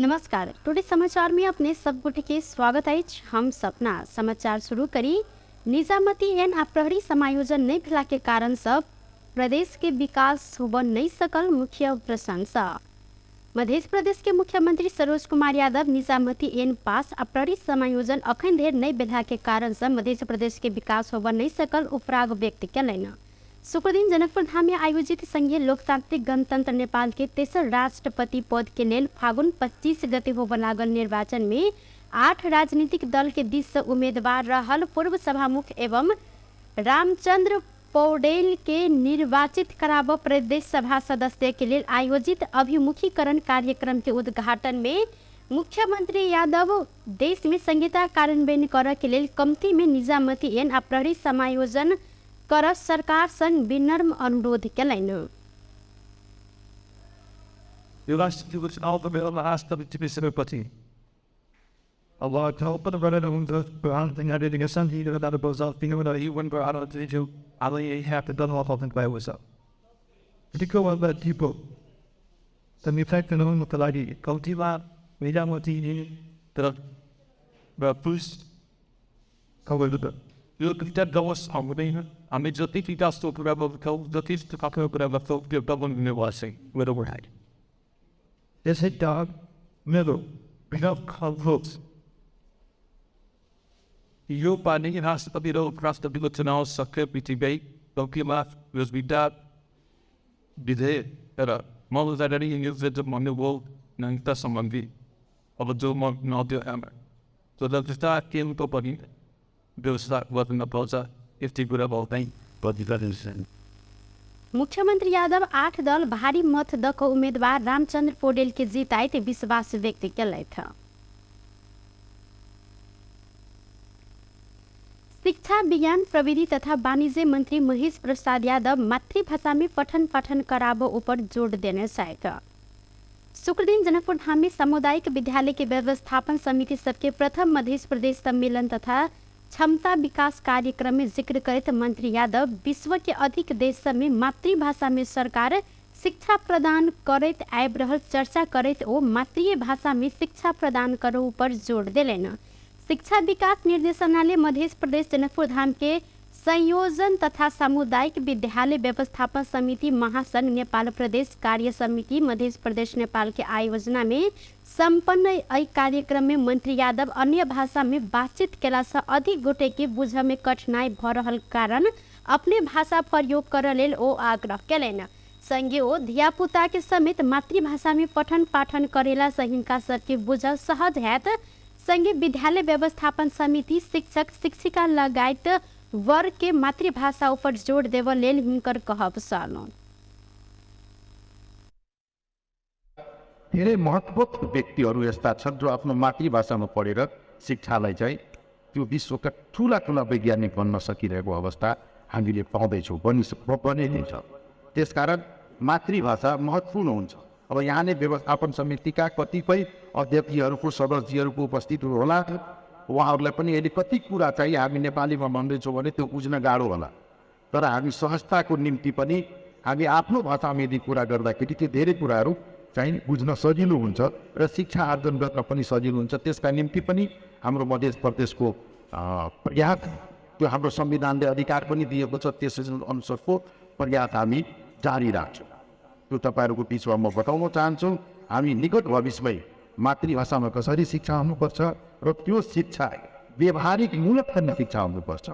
नमस्कार। टुडे समाचार में अपने सब गोटे के स्वागत है। हम सपना समाचार शुरू करी। निजामती एन आ प्रहरी समायोजन नहीं भेला के कारण सब प्रदेश के विकास हो नहीं सकल, मुख्य प्रशंसा। मध्य प्रदेश के मुख्यमंत्री सरोज कुमार यादव निजामती एन पास आ प्रहरी समायोजन अखन देर नहीं भेला के कारण सब मध्य प्रदेश के विकास हो नहीं सकल उपराग व्यक्त कलन। शुक्र दिन जनकपुर धाम में आयोजित संघीय लोकतांत्रिक गणतंत्र नेपाल के तेसर राष्ट्रपति पद के लेल फागुन 25 गते होबे लागल निर्वाचन में 8 राजनीतिक दल के दिस से उम्मीदवार रहल पूर्व सभामुख एवं रामचंद्र पौडेल के निर्वाचित कराब प्रदेश सभा सदस्य के लिए आयोजित अभिमुखीकरण कार्यक्रम के उद्घाटन में मुख्यमंत्री यादव देश में संहिता कार्यान्वयन करे के लिए कम्ती में निजामती एन आ प्रहरी समायोजन कर सरकार संग विनम्र अनुरोध kiln. You guys do this all the way on the last of it to be sympathy. Allah help the brother on the ground thing I did against some heat that goes off being when he went out of the you Ali have to done all of by was up. To go on that people. The effect on with the lady come to that we don't want to the boost cover the look at that was on the I mean just if he does to grab the cold the teeth to cover the folk give double in the washing with overhead. This hit dog, middle, bring up close. You finding it has to be across the bill to now sucker BTB, don't give up, was be that. Be there, better. Models that any use it on the world, none does someone be. Of a doom not your hammer. So that the start came to body. Bill start working about that if they could have all thing, but it doesn't. मुख्यमंत्री यादव 8 दल भारी मत दक उम्मीदवार रामचंद्र पौडेल के जीताए ते विश्वास व्यक्त कल। शिक्षा विज्ञान प्रविधि तथा वाणिज्य मंत्री महेश प्रसाद यादव मातृभाषा में पठन पाठन कराबो ऊपर जोर देने सहित शुक्र दिन जनकपुर धाम में सामुदायिक विद्यालय के व्यवस्थापन समिति सबके प्रथम मध्य प्रदेश सम्मेलन तथा क्षमता विकास कार्यक्रम में जिक्र करते मंत्री यादव विश्व के अधिक देश में मातृभाषा में सरकार शिक्षा प्रदान करत आबि रहल चर्चा करत ओ मातृभाषा में शिक्षा प्रदान करो पर जोर दिलन। शिक्षा विकास निर्देशनालय मध्य प्रदेश जनकपुर धाम के संयोजन तथा सामुदायिक विद्यालय व्यवस्थापन समिति महासंघ नेपाल प्रदेश कार्य समिति मध्य प्रदेश नेपाल के आयोजना में संपन्न एहि कार्यक्रम में मंत्री यादव अन्य भाषा में बातचीत केला से अधिक गोटे के बुझ में कठिनाई भ रहल कारण अपने भाषा प्रयोग कर लेल ओ आग्रह कलन। संगे ओ धियापुता के समेत मातृभाषा में पठन पाठन करेला से हिनका सबके बुझ सहज हैत। संगे विद्यालय व्यवस्थापन समिति शिक्षक शिक्षिका लगायत वर्ग के मातृभाषा ऊपर जोर देव लेल हिनकर कहब सालन। धेरै महत्त्वपूर्ण व्यक्तिहरू यस्ता छन् जो आफ्नो मातृभाषामा पढेर शिक्षालाई चाहिँ त्यो विश्वका ठुला ठुला वैज्ञानिक बन्न सकिरहेको अवस्था हामीले पाउँदैछौँ बनिन्छ। त्यसकारण मातृभाषा महत्त्वपूर्ण हुन्छ। अब यहाँ नै व्यवस्थापन समितिका कतिपय अध्यक्षहरूको सदस्यहरूको उपस्थित होला, उहाँहरूलाई पनि यदि कति कुरा चाहिँ हामी नेपालीमा भन्दैछौँ भने त्यो बुझ्न गाह्रो होला, तर हामी सहजताको निम्ति पनि हामी आफ्नो भाषामा यदि कुरा गर्दाखेरि त्यो धेरै कुराहरू चाहिँ बुझ्न सजिलो हुन्छ र शिक्षा आर्जन गर्न पनि सजिलो हुन्छ। त्यसका निम्ति पनि हाम्रो मध्य प्रदेशको प्रयास त्यो हाम्रो संविधानले अधिकार पनि दिएको छ, त्यस अनुसारको प्रयास हामी जारी राख्छौँ। त्यो तपाईँहरूको बिचमा म बताउन चाहन्छु। हामी निकट भविष्यमै मातृभाषामा कसरी शिक्षा हुनुपर्छ र त्यो शिक्षा व्यवहारिक मूलक शिक्षा हुनुपर्छ।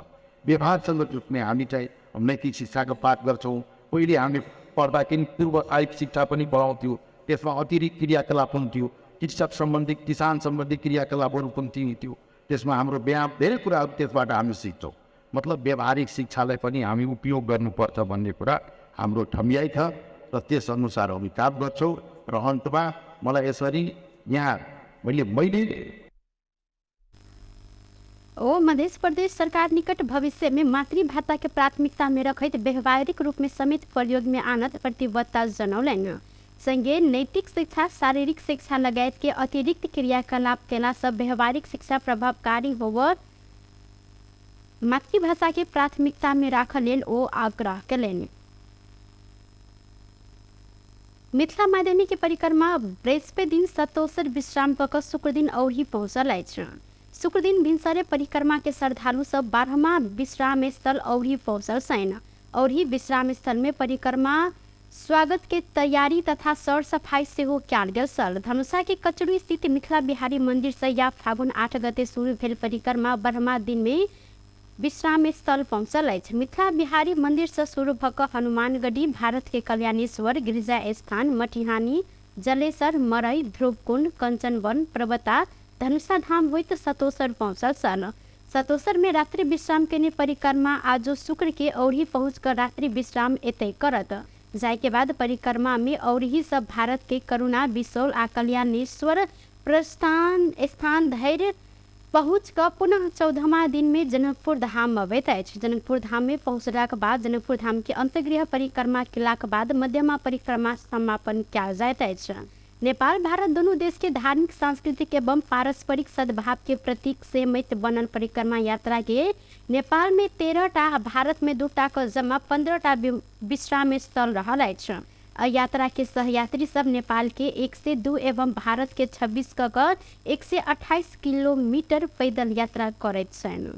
व्यवहारसँग जुट्ने हामी चाहिँ नैतिक शिक्षाको पाठ गर्छौँ। पहिले हामी पढ्दाखेरि पूर्व शिक्षा पनि पढाउँथ्यौँ, त्यसमा अतिरिक्त क्रियाकलाप हुन्थ्यो, कृषक सम्बन्धी किसान सम्बन्धी क्रियाकलापहरू पनि थियो, त्यसमा हाम्रो व्यायाम धेरै कुराहरू त्यसबाट हामी सिक्छौँ। मतलब व्यवहारिक शिक्षालाई पनि हामी उपयोग गर्नुपर्छ भन्ने कुरा हाम्रो ठम्याइ छ र त्यस अनुसार हामी काम गर्छौँ। र अन्तमा मलाई यसरी यहाँ मैले मध्य प्रदेश सरकार निकट भविष्य में मातृभाषा के प्राथमिकता में रखत व्यवहारिक रूप में समेत प्रयोग में आनत प्रतिबद्धता जनौलन। संगे नैतिक शिक्षा शारीरिक शिक्षा लगायत के अतिरिक्त क्रियाकलाप केला सब व्यवहारिक शिक्षा प्रभावकारी हो मातृभाषा के प्राथमिकता में राख लेल ओ आग्रह कलन। मिथिला माध्यमिक के परिक्रमा बृहस्पति दिन सतोसर विश्राम कऽ शुक्र दिन औरी पहुँचल अछि। शुक्र दिन भिनसरे परिक्रमा के श्रद्धालु सब 12वां विश्राम स्थल औरी पहुँचल छन्। औरी विश्राम स्थल में परिक्रमा स्वागत के तैयारी तथा सर सफाई सेहो कयल गेल छल। धनुषा के कचरू स्थित मिथिला बिहारी मंदिर से या फागुन 8 गते शुरू भेल परिक्रमा 12वां दिन में विश्राम स्थल पहुँचल अछि। मिथिला बिहारी मंदिर से शुरू भऽ कऽ हनुमानगढ़ी, भारत के कल्याणेश्वर, गिरिजा स्थान, मटिहानी, जलेसर, मरई, ध्रुवकुंड, कंचनवन, प्रवता, धनुषा धाम होइत सतोसर पहुँचल छल। सतोसर में रात्रि विश्राम केने परिक्रमा आजो शुक्र के औरी पहुँच कर रात्रि विश्राम एतय करत। जाय के बाद परिक्रमा में औरी सब भारत के करुणा, बिसौल आ कल्याणेश्वर प्रस्थान स्थान धैर्य पहुँच कर पुनः 14वां दिन में जनकपुर धाम अबैत अछि। जनकपुर धाम में पहुँचलाक बाद जनकपुर धाम के अंतगृह परिक्रमा केलाक बाद मध्यमा परिक्रमा समापन कयल जाइत अछि। नेपाल भारत दोनों देश के धार्मिक, सांस्कृतिक एवं पारस्परिक सद्भाव के प्रतीक से मत बनल परिक्रमा यात्रा के नेपाल में 13टा, भारत में 2टा क जमा 15टा विश्राम स्थल रहल अछि। यात्रा के सहयात्री सब नेपाल के 102 एवं भारत के 26 क 128 किलोमीटर पैदल यात्रा करैत छन्।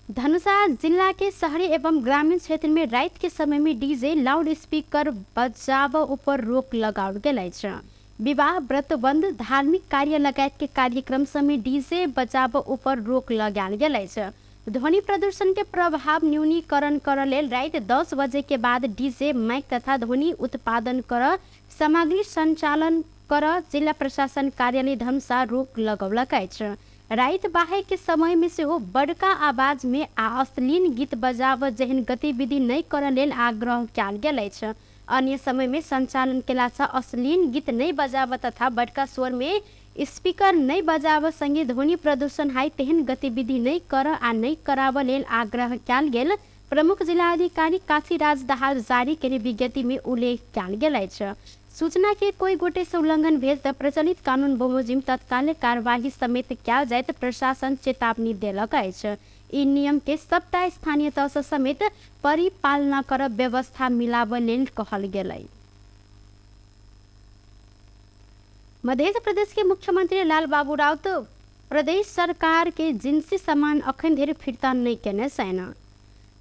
धनुषा जिला के शहरी एवं ग्रामीण क्षेत्र में रात के समय में डीजे, लाउड स्पीकर बजाव ऊपर रोक लगाओल गेल अछि। विवाह, व्रतबंध, धार्मिक कार्य लगायत के कार्यक्रम सब में डीजे बजाव ऊपर रोक लगाओल गेल अछि। ध्वनि प्रदूषण के प्रभाव न्यूनीकरण कर लेल रात 10 बजे के बाद डीजे, माइक तथा ध्वनि उत्पादन कर सामग्री संचालन कर जिला प्रशासन कार्यालय धनुषा रोक लगौलक अछि। रात बाहे के समय में सेहो बड़का आवाज में आ अश्लील गीत बजाव जेहन गतिविधि नहीं कर लेल आग्रह कयल गेल अछि। अन्य समय में संचालन केला से अश्लील गीत नहीं बजाव तथा बड़का स्वर में स्पीकर नहीं बजाव संगे ध्वनि प्रदूषण हाई तेहन गतिविधि नहीं कर आ नहीं कराव लेल आग्रह कयल गेल। प्रमुख जिलाधिकारी काशीराज दाहाल जारी केने विज्ञप्ति में उल्लेख कयल गेल अछि। सूचना के कोई गोटे से उल्लंघन भेल त प्रचलित कानून बमोजिम तत्काल कार्यवाही समेत कयल जाइत प्रशासन चेतावनी देलक अछि। ई नियम के सबटा स्थानीय तह से समेत परिपालना कर व्यवस्था मिलाव लेल कहल गेलै। मध्य प्रदेश के मुख्यमंत्री लाल बाबू राउत प्रदेश सरकार के जिनसी सामान अखन धरि फिर्ता नहीं केने छनि।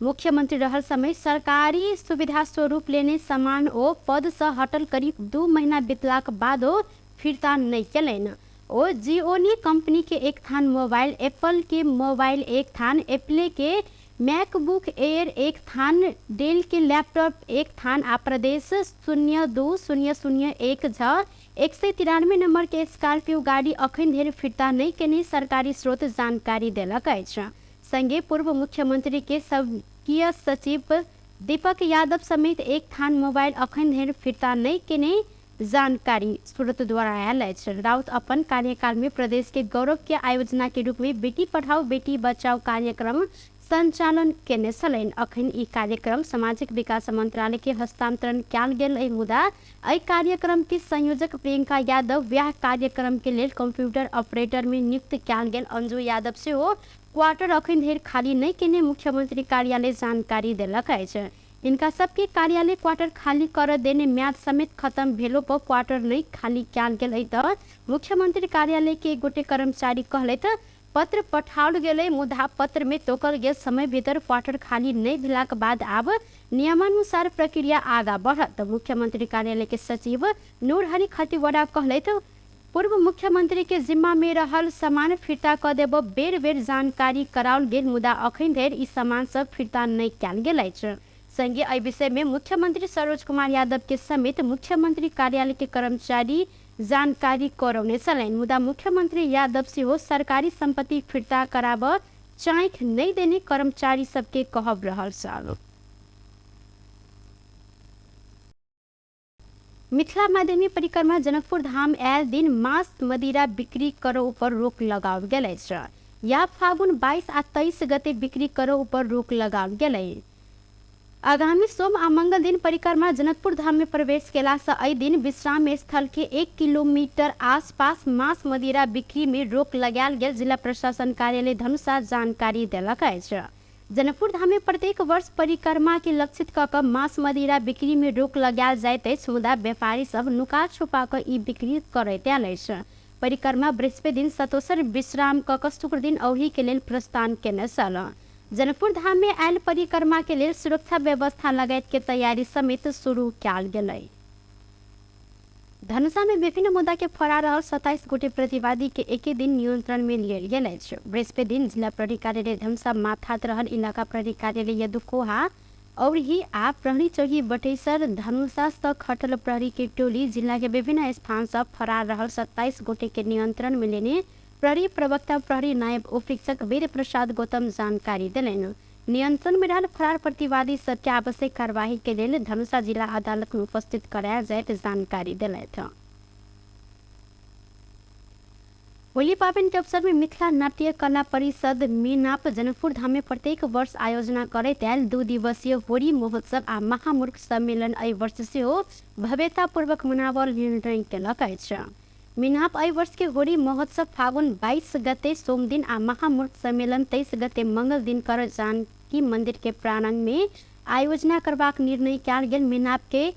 मुख्यमंत्री रहल समय सरकारी सुविधा स्वरूप लेने सामान ओ पद से हटल करीब 2 महीना बीतलाक बाद ओ फिर्ता नहीं केलनि। ओ जियोनी कंपनी के एक थान मोबाइल, एप्पल के मोबाइल एक थान, एप्पल के मैकबुक एयर एक थान, डेल के लैपटॉप एक थान आ प्रदेश 020001 193 नंबर के स्कॉर्पियो गाड़ी अखन धरि फिर्ता नहीं केने सरकारी स्रोत जानकारी देलक अछि। संगे पूर्व मुख्यमंत्री के संघीय सचिव दीपक यादव समेत एक थान मोबाइल अखन धरि फिर्ता नहीं केने जानकारी सूरत द्वारा आयल अछि। राउत अपन कार्यकाल में प्रदेश के गौरव के आयोजना के रूप में बेटी पढ़ाओ बेटी बचाओ कार्यक्रम संचालन केने छलनि। अखन ई कार्यक्रम सामाजिक विकास मंत्रालय के हस्तांतरण कयल गेल अइ मुदा एहि कार्यक्रम के संयोजक प्रियंका यादव ब्याह कार्यक्रम के लेल कंप्यूटर ऑपरेटर में नियुक्त कयल गेल अंजू यादव सेहो क्वार्टर अखन धरि खाली नहीं केने मुख्यमंत्री कार्यालय जानकारी देलक अछि। इनका सबके कार्यालय क्वार्टर खाली कर देने म्याद समेत खत्म भेलो पर क्वार्टर नहीं खाली कयल गेल अइ त मुख्यमंत्री कार्यालय के गोटे कर्मचारी कहलैथ पत्र पठाओल गेलै मुदा पत्र में तोकल गेल समय भीतर क्वार्टर खाली नहीं भेलाक बाद आब नियमानुसार प्रक्रिया आगा बढ़त। मुख्यमंत्री कार्यालय के सचिव नूरहरी खटीवड़ा कहलैथ पूर्व मुख्यमंत्री के जिम्मा में रहल सामान फिर्ता क देब बेर बेर जानकारी कराओल गेल मुदा अखन धरि ई सामान सब फिर्ता नहीं कयल गेल अछि। संगे एहि विषय में मुख्यमंत्री सरोज कुमार यादव के समेत मुख्यमंत्री कार्यालय के कर्मचारी जानकारी करौने छलनि मुदा मुख्यमंत्री यादव सेहो सरकारी संपत्ति फिर्ता कराब चाँख नहीं देने कर्मचारी सबके कहब रहल छल। मिथिला माध्यमिक परिक्रमा जनकपुर धाम आयल दिन मांस मदिरा बिक्री करो ऊपर रोक लगाओल गेल अछि। या फागुन 22 आ 23 गते बिक्री करो ऊपर रोक लगाओल गेल। आगामी सोम आ मंगल दिन परिक्रमा जनकपुर धाम में प्रवेश केला से एहि दिन विश्राम स्थल के 1 किलोमीटर आसपास मांस मदिरा बिक्री में रोक लगायल गेल जिला प्रशासन कार्यालय धनुषा जानकारी देलक अछि। जनकपुर धाम में प्रत्येक वर्ष परिक्रमा के लक्षित क मांस मदिरा बिक्री में रोक लगायल जाइत अछि, मुदा व्यापारी सब नुका छुपा क ई बिक्री करैत आयल अछि। परिक्रमा बृहस्पति दिन सतोसर विश्राम क शुक्र दिन अवधि के लेल प्रस्थान केने छल। जनकपुर धाम में आयल परिक्रमा के लेल सुरक्षा व्यवस्था लगायत के तैयारी समेत शुरू कयल गेलै। धनुषा में विभिन्न मुद्दा के फरार रहल 27 गोटे प्रतिवादी के एके दिन नियंत्रण में लियल गेल अछि। बृहस्पति दिन जिला प्रहरी कार्यालय धनुषा माथात रहल इलाका प्रहरी कार्यालय यदुकोहा और ही आ प्रहरी चौकी बटेसर धनुषा तक खटल प्रहरी के टोली जिला के विभिन्न स्थान से फरार रहल 27 गोटे के नियंत्रण में लेने प्रहरी प्रवक्ता प्रहरी नायब उपरीक्षक वीर प्रसाद गौतम जानकारी दिलैन। नियंत्रण में रहल फरार प्रतिवादी सबके आवश्यक कार्यवाही के लिए धनुषा जिला अदालत में उपस्थित कराया जाए जानकारी दिलैथ। होली पावन के अवसर में मिथिला नाट्य कला परिषद मीनाप जनकपुर धाम में प्रत्येक वर्ष आयोजना करैत आयल 2 दिवसीय होली महोत्सव आ महामूर्ख सम्मेलन एहि वर्ष सेहो भव्यतापूर्वक मनावल निर्णय केलक अछि। मीनाप एहि वर्ष के होली महोत्सव फागुन 22 गते सोम दिन आ महामूर्ख सम्मेलन 23 गते मंगल दिन कर जानकी मंदिर के प्रांगण में आयोजना करबाक निर्णय कयल गेल। मीनाप के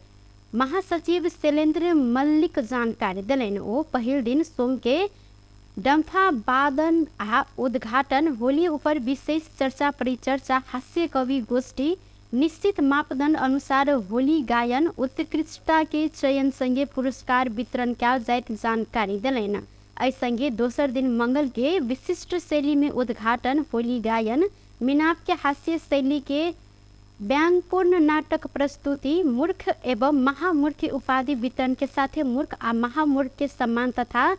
महासचिव शैलेंद्र मल्लिक जानकारी दिलैन। ओ पहिल दिन सोम के डम्फा वादन आ उद्घाटन, होली ऊपर विशेष चर्चा परिचर्चा, हास्य कवि गोष्ठी, निश्चित मापदंड अनुसार होली गायन, उत्कृष्टता के चयन संगे पुरस्कार वितरण कयल जाइत जानकारी दिलैन। एहि संगे दोसर दिन मंगल के विशिष्ट शैली में उद्घाटन, होली गायन, मीनाप के हास्य शैली के व्यंग्यपूर्ण नाटक प्रस्तुति, मूर्ख एवं महामूर्ख उपाधि वितरण के साथ मूर्ख आ महामूर्ख के सम्मान तथा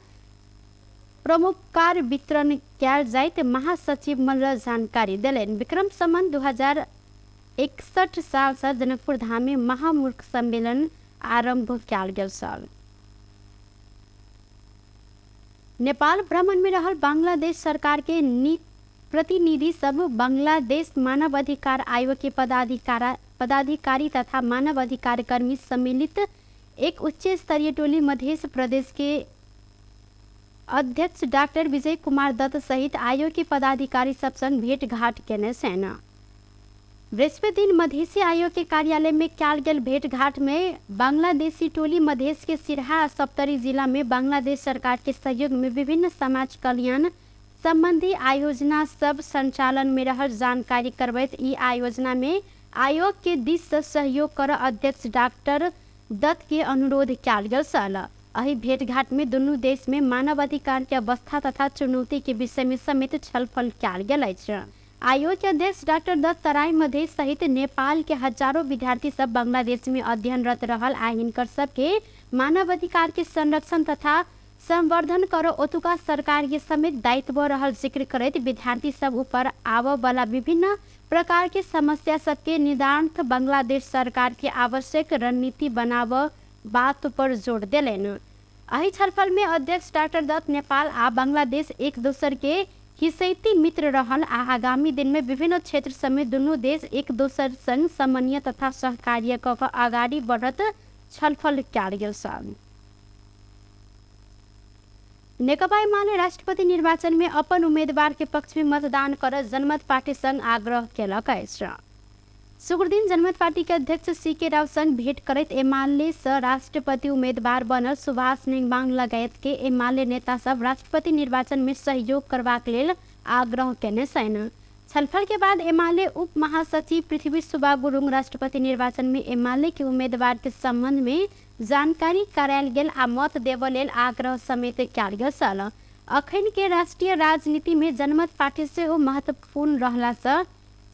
प्रमुखकार वितरण कयल जाइत महासचिव मल्ल जानकारी दिलैन। विक्रम संवत 2061 साल से जनकपुर धाम में महामूर्ख सम्मेलन आरंभ कयल गेल छल। नेपाल भ्रमण में रहल बांग्लादेश सरकार के प्रतिनिधि सब बांग्लादेश मानव अधिकार आयोग के पदाधिकारी तथा मानव अधिकार कर्मी सम्मिलित एक उच्च स्तरीय टोली मध्य प्रदेश के अध्यक्ष डॉक्टर विजय कुमार दत्त सहित आयोग के पदाधिकारी सब संग भेंटघाट केने छन्। बृहस्पति दिन मधेसी आयोग के कार्यालय में कयल गेल भेंटघाट में बांग्लादेशी टोली मधेश के सिरहा आ सप्तरी जिला में बांग्लादेश सरकार के सहयोग में विभिन्न समाज कल्याण संबंधी आयोजना सब संचालन में रहल जानकारी करबैत ई आयोजना में आयोग के दिश से सहयोग कर अध्यक्ष डॉक्टर दत्त के अनुरोध कयल गेल छल। एहि भेंटघाट में दुनू देश में मानव अधिकार के अवस्था तथा चुनौती के विषय में समेत छलफल कयल गेल अछि। आयोग के अध्यक्ष डॉक्टर दत्त तराई मधेश सहित नेपाल के हजारों विद्यार्थी सब बांग्लादेश में अध्ययनरत रहल आ हिनकर सबके मानव अधिकार के संरक्षण तथा संवर्धन करो ओतुका सरकार के समेत दायित्व रहल जिक्र करैत विद्यार्थी सब ऊपर आव वाला विभिन्न प्रकार के समस्या सबके निदान बांग्लादेश सरकार के आवश्यक रणनीति बनाव बात पर जोर दिलैन। एहि छलफल में अध्यक्ष डॉक्टर दत्त नेपाल आ बांग्लादेश एक दोसर के हिसैती मित्र रहल आ आगामी दिन में विभिन्न क्षेत्र समेत दुनू देश एक दोसर संग समन्वय तथा सहकार्य क आगाड़ी बढ़त छलफल कयल गेल छल। नेकपा एमाले राष्ट्रपति निर्वाचन में अपन उम्मीदवार के पक्ष में मतदान कर जनमत पार्टी संग आग्रह केलक अछि। शुक्र दिन जनमत पार्टी के अध्यक्ष सीके राव संग भेंट करैत एमाले से राष्ट्रपति उम्मीदवार बनल सुभाष नेंगमांग लगायत के एमाले नेता सब राष्ट्रपति निर्वाचन में सहयोग करबाक लेल आग्रह केने छन्। छलफल के बाद एमाले उप महासचिव पृथ्वी सुब्बा गुरुङ राष्ट्रपति निर्वाचन में एमाले के उम्मीदवार के संबंध में जानकारी करायल गेल आ मत देबऽ लेल आग्रह समेत कयल गेल छल। अखन के राष्ट्रीय राजनीति में जनमत पार्टी सेहो महत्वपूर्ण रहला से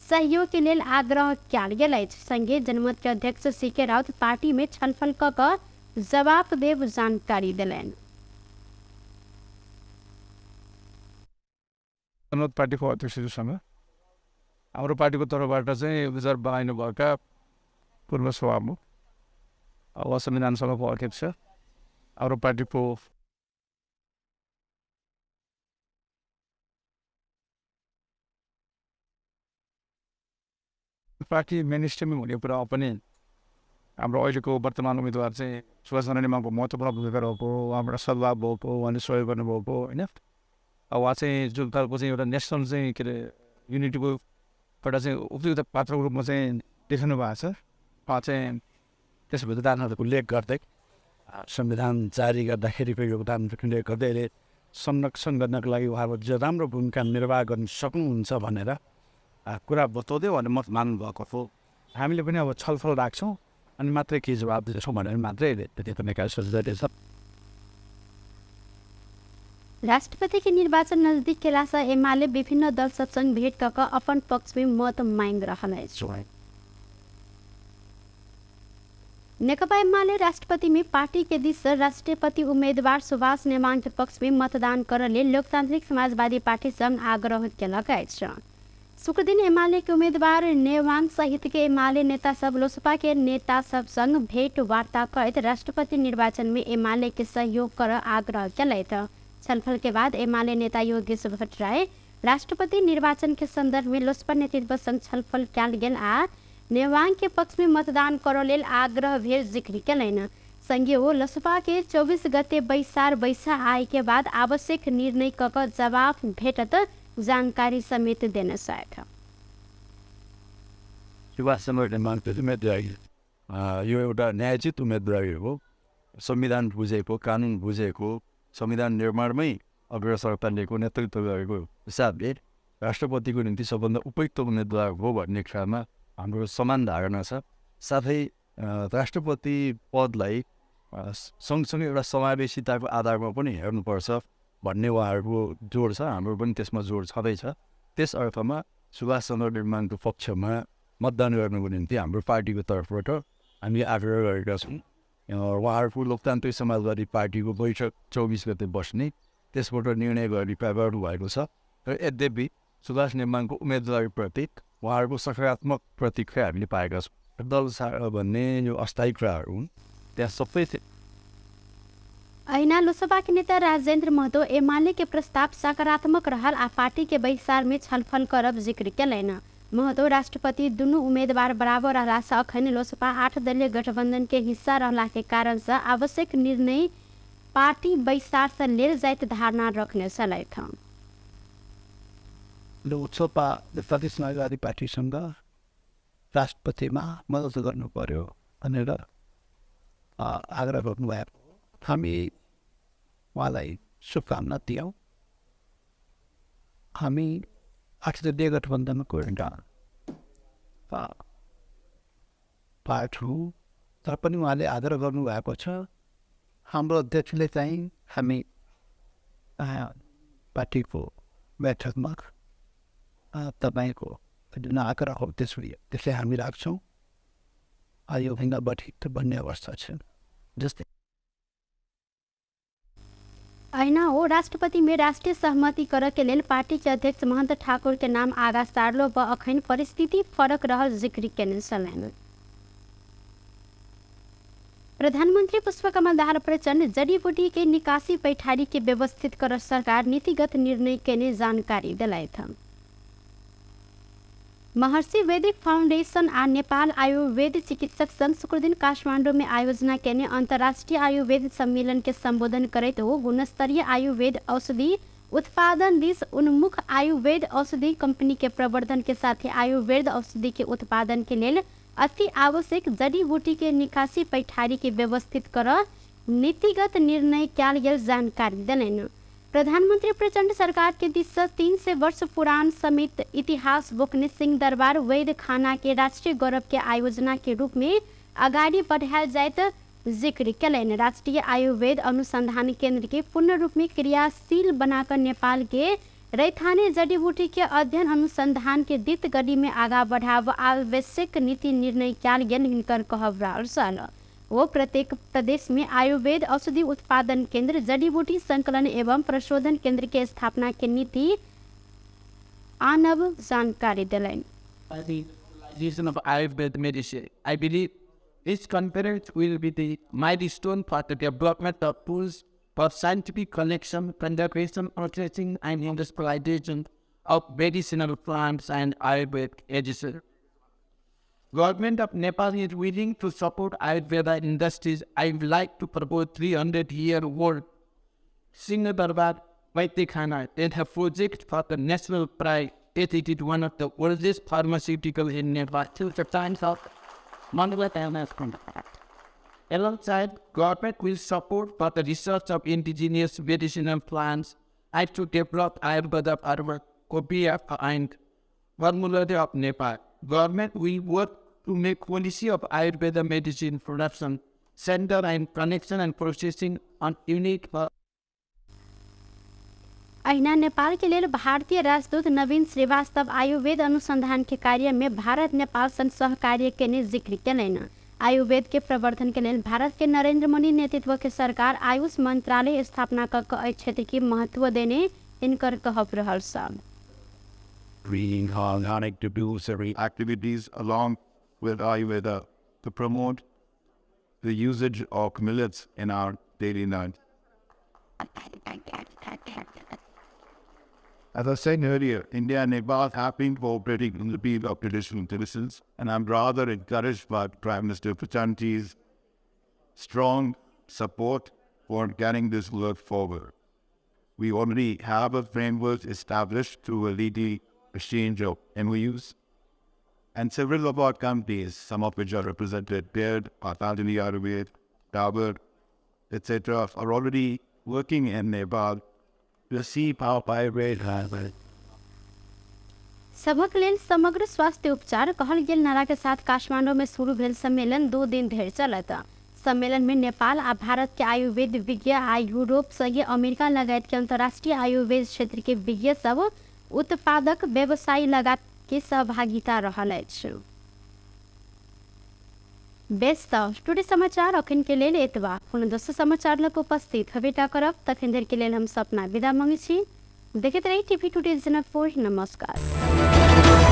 सहयोग के लेल आग्रह कयल गेल अछि। संगे जनमत के अध्यक्ष सीके राउत पार्टी में छलफल क जवाब देव जानकारी दिलैन। जनमत पार्टीको अध्यक्षज्यूसँग हाम्रो पार्टीको तर्फबाट चाहिँ विचार बनाइनुभएका पूर्व सभामुख संविधान सभाको अध्यक्ष हाम्रो पार्टीको पार्टी मेन स्ट्रिममा हुने कुरा पनि हाम्रो अहिलेको वर्तमान उम्मेदवार चाहिँ सुभाष चन्द्र नेमाङको महत्त्वपूर्ण भूमिका रहेको, उहाँबाट सद्भाव भएको, उहाँले सहयोग गर्नुभएको होइन। अब उहाँ चाहिँ जुन खालको चाहिँ एउटा नेसनल चाहिँ के अरे युनिटीको एउटा चाहिँ उपयुक्त पात्रको रूपमा चाहिँ देखाउनु भएको छ। चाहिँ त्यसो विधानहरूको उल्लेख गर्दै संविधान जारी गर्दाखेरिको योगदान उल्लेख गर्दै अहिले संरक्षण गर्नको लागि उहाँको जो राम्रो भूमिका निर्वाह गर्न सक्नुहुन्छ भनेर कुरा बताउँदै उहाँले मत मान्नुभएको हो। हामीले पनि अब छलफल राख्छौँ अनि मात्रै के जवाब दिन्छौँ भनेर मात्रै त्यति निकाय सोच्दैछ। राष्ट्रपति के निर्वाचन नजदीक केला से एमाले विभिन्न दल संग भेंट कर अपन पक्ष में मत मांग रहा है। नेकपा एमाले राष्ट्रपति में पार्टी के दिश से राष्ट्रपति उम्मीदवार सुभाष नेमांग के पक्ष में मतदान करने लोकतांत्रिक समाजवादी पार्टी संग आग्रह किया। शुक्र दिन एमाले के उम्मीदवार नेवांग सहित के एमाले नेता सब लोसपा के नेता सब संग भेंट वार्ता कर राष्ट्रपति निर्वाचन में एमाले के सहयोग कर आग्रह किया। छलफल के बाद एमाले नेता योगेश भट्टराय राष्ट्रपति निर्वाचन के संदर्भ में लोसपा नेतृत्व संग छलफल कल गेल आ नेवांग के पक्ष में मतदान करो लेल आग्रह भेर जिक्र कलन। संगे वो लोसपा के 24 गते बैसा आय के बाद आवश्यक निर्णय कक जवाब भेटत जानकारी समेत देना सक। यो एउटा न्यायोचित उम्मेदवारी हो, संविधान बुझेको, कानुन बुझेको, संविधान निर्माणमै अग्रसरता लिएको, नेतृत्व गरेको हिसाबले राष्ट्रपतिको निम्ति सबभन्दा उपयुक्त उम्मेदवार हो भन्ने ठाउँमा हाम्रो समान धारणा छ। साथै राष्ट्रपति पदलाई सँगसँगै एउटा समावेशिताको आधारमा पनि हेर्नुपर्छ भन्ने उहाँहरूको जोड छ, हाम्रो पनि त्यसमा जोड छँदैछ। त्यस अर्थमा सुभाष चन्द्र नेमाङको पक्षमा मतदान गर्नुको निम्ति हाम्रो पार्टीको तर्फबाट हामीले आग्रह गरेका छौँ। उहाँहरूको लोकतान्त्रिक समाजवादी पार्टीको बैठक 24 गते बस्ने, त्यसबाट निर्णय गर्ने गर्नुभएको छ। र यद्यपि सुभाष नेमाङको उम्मेदवारीप्रति उहाँहरूको सकारात्मक प्रतिक्रिया हामीले पाएका छौँ। दल भन्ने यो अस्थायी कुराहरू हुन्, त्यहाँ सबै ऐना लोसपा के नेता राजेंद्र महतो एमाले के प्रस्ताव सकारात्मक रहल आ पार्टी के बहिसार में छलफल करब जिक्र कलन। महतो राष्ट्रपति दुनू उम्मीदवार बराबर रहला से अखन लोसपा 8 दलीय गठबंधन के हिस्सा रहला के कारण से आवश्यक निर्णय पार्टी बहिसार से लेल जाइत धारणा रखने छलैथ। लोकसभा नेतृत्व समाजवादी पार्टीसँग राष्ट्रपतिमा मद्दत गर्नु पर्यो भनेर आग्रह गर्नुभएको, हामी उहाँलाई शुभकामना दियौँ। हामी 8 दलीय गठबन्धनको एउटा पार्ट हो, तर पनि उहाँले आग्रह गर्नुभएको छ। हाम्रो अध्यक्षले चाहिँ हामी पार्टीको बैठकमा तपाईँको जुन आग्रह हो त्यसले हामी राख्छौँ। योभन्दा बढी त बन्ने अवस्था छ। जस्तै ऐना हो राष्ट्रपति में राष्ट्रीय सहमति कर के लेल पार्टी के अध्यक्ष महंत ठाकुर के नाम आगा सारलो व अखन परिस्थिति फरक रहल जिक्र केने छलनि। प्रधानमंत्री पुष्पकमल दाहाल प्रचंड जड़ी बूटी के निकासी पैठारी के व्यवस्थित कर सरकार नीतिगत निर्णय केने जानकारी दिलायथ। महर्षि वैदिक फाउंडेशन आ नेपाल आयुर्वेद चिकित्सक संघ शुक्र दिन काठमांडू में आयोजना केने अंतर्राष्ट्रीय आयुर्वेद सम्मेलन के संबोधन करते हो गुणस्तरीय आयुर्वेद औषधि उत्पादन दिश उन्मुख आयुर्वेद औषधि कंपनी के प्रवर्धन के साथ आयुर्वेद औषधि के उत्पादन के लिए अति आवश्यक जड़ी बूटी के निकासी पैठारी के व्यवस्थित कर नीतिगत निर्णय कयल गेल जानकारी दिलैन। प्रधानमंत्री प्रचंड सरकार के दिश से 300 वर्ष पुरान समेत इतिहास बोकने सिंह दरबार वैद्य खाना के राष्ट्रीय गौरव के आयोजना के रूप में आगाड़ी बढ़ाया जाए तो जिक्र कलन। राष्ट्रीय आयुर्वेद अनुसंधान केंद्र के पूर्ण रूप में क्रियाशील बनाकर नेपाल के रैथाने जड़ी बूटी के अध्ययन अनुसंधान के द्रुत गति में आगा बढ़ाव आवश्यक नीति निर्णय कयल गेल हिनकर कहब रहल। वो प्रत्येक प्रदेश में आयुर्वेद औषधि उत्पादन केंद्र जड़ी बूटी संकलन एवं प्रशोधन केंद्र के स्थापना के नीति आनब जानकारी दिलाइन। Of Ayurveda medicine, I believe this conference will be the milestone for the development of tools for scientific collection, conservation, processing, and industrialization of medicinal plants and Ayurvedic medicine. Government of Nepal is willing to support Ayurveda industries. I would like to propose 300-year-old Singh Darbar Vaidya Khana and a project for the national pride it is one of the oldest pharmaceutical in Nepal. Till the times of Mandela Illness Contract. Alongside, government will support for the research of indigenous medicinal plants and to develop Ayurveda pharmacopoeia and formulary of Nepal. Government will work to make policy of Ayurveda medicine production, center and connection and processing on unique. अहिना नेपाल के लेल भारतीय राजदूत नवीन श्रीवास्तव आयुर्वेद अनुसंधान के कार्य में भारत नेपाल संग सहकार्य के ने जिक्र कैलन। आयुर्वेद के प्रवर्धन के लिए भारत के नरेंद्र मोदी नेतृत्व के सरकार आयुष मंत्रालय स्थापना कर क्षेत्र की महत्व देने इनकर कहब रहल सब। We are planning to do several activities along with Ayurveda to promote the usage of millets in our daily life. As I said earlier, India and Nepal have been cooperating in the field of traditional medicines, and I'm rather encouraged by Prime Minister Pachanti's strong support for carrying this work forward. We already have a framework established through a leading exchange of MOUs, and several of our companies, some of which are represented there, Patanjali Ayurved, Dabur, etc., are already working in Nepal to see how Ayurveda has. सबक लेल समग्र स्वास्थ्य उपचार कहल गेल नारा के साथ काठमांडू में शुरू भेल सम्मेलन 2 दिन धरि चलत। सम्मेलन में नेपाल आ भारत के आयुर्वेद विज्ञ आ यूरोप संगे अमेरिका लगायत के अंतर्राष्ट्रीय आयुर्वेद क्षेत्र के विज्ञ सब उत्पादक व्यवसायी लगात के सहभागिता रहल अछि। बेस्ट टुडे समाचार अखन के लेल एतबा पुनः दोसर समाचार लग उपस्थित हवेटा करब तखन देर के लेल हम सपना विदा मांगे छी। देखते रही टीवी टुडे जनकपुर। नमस्कार।